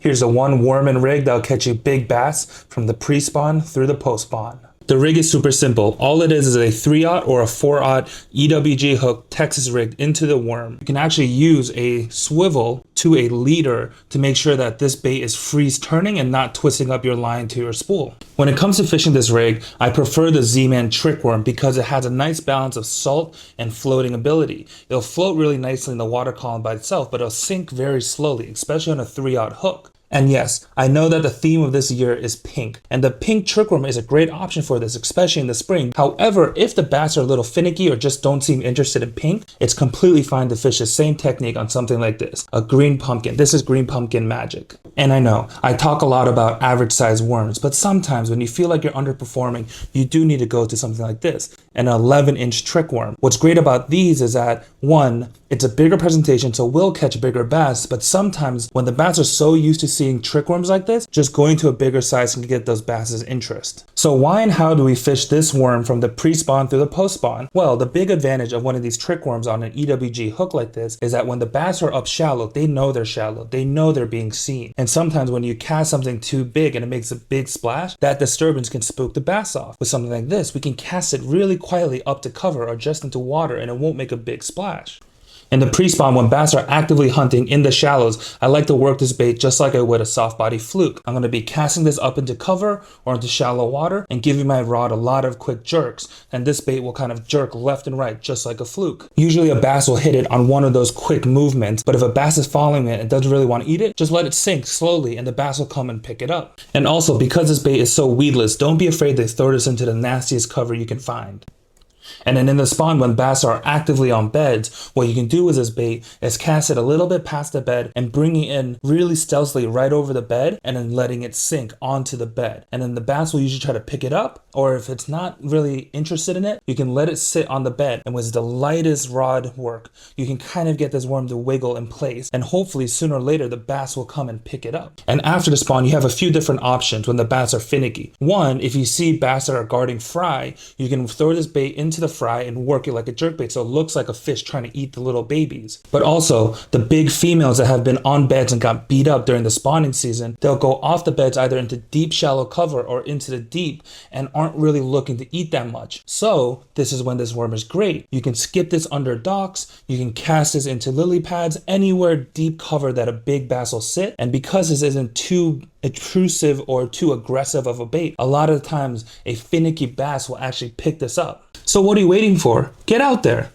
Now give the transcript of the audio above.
Here's a one worm and rig that'll catch you big bass from the pre-spawn through the post-spawn. The rig is super simple. All it is a 3/0 or a 4/0 EWG hook Texas rigged into the worm. You can actually use a swivel to a leader to make sure that this bait is freeze turning and not twisting up your line to your spool. When it comes to fishing this rig, I prefer the Z-Man trick worm because it has a nice balance of salt and floating ability. It'll float really nicely in the water column by itself, but it'll sink very slowly, especially on a 3/0 hook. And yes, I know that the theme of this year is pink, and the pink trickworm is a great option for this, especially in the spring. However, if the bass are a little finicky or just don't seem interested in pink, it's completely fine to fish the same technique on something like this, a green pumpkin. This is green pumpkin magic. And I know, I talk a lot about average size worms, but sometimes when you feel like you're underperforming, you do need to go to something like this, an 11-inch trickworm. What's great about these is that, one, it's a bigger presentation, so we'll catch bigger bass, but sometimes when the bass are so used to seeing trickworms like this, just going to a bigger size can get those bass's interest. So why and how do we fish this worm from the pre-spawn through the post-spawn? Well, the big advantage of one of these trickworms on an EWG hook like this is that when the bass are up shallow, they know they're shallow. They know they're being seen. And sometimes when you cast something too big and it makes a big splash, that disturbance can spook the bass off. With something like this, we can cast it really quietly up to cover or just into water and it won't make a big splash. In the pre-spawn, when bass are actively hunting in the shallows, I like to work this bait just like I would a soft body fluke. I'm going to be casting this up into cover or into shallow water and giving my rod a lot of quick jerks, and this bait will kind of jerk left and right just like a fluke. Usually a bass will hit it on one of those quick movements, but if a bass is following it and doesn't really want to eat it, just let it sink slowly and the bass will come and pick it up. And also, because this bait is so weedless, don't be afraid to throw this into the nastiest cover you can find. And then in the spawn, when bass are actively on beds, what you can do with this bait is cast it a little bit past the bed and bringing it in really stealthily right over the bed and then letting it sink onto the bed. And then the bass will usually try to pick it up, or if it's not really interested in it, you can let it sit on the bed. And with the lightest rod work, you can kind of get this worm to wiggle in place, and hopefully sooner or later the bass will come and pick it up. And after the spawn, you have a few different options when the bass are finicky. One, if you see bass that are guarding fry, you can throw this bait into the fry and work it like a jerkbait so it looks like a fish trying to eat the little babies. But also, the big females that have been on beds and got beat up during the spawning season, they'll go off the beds either into deep shallow cover or into the deep and aren't really looking to eat that much. So this is when this worm is great. You can skip this under docks, you can cast this into lily pads, anywhere deep cover that a big bass will sit. And because this isn't too intrusive or too aggressive of a bait, a lot of the times a finicky bass will actually pick this up. So what are you waiting for? Get out there.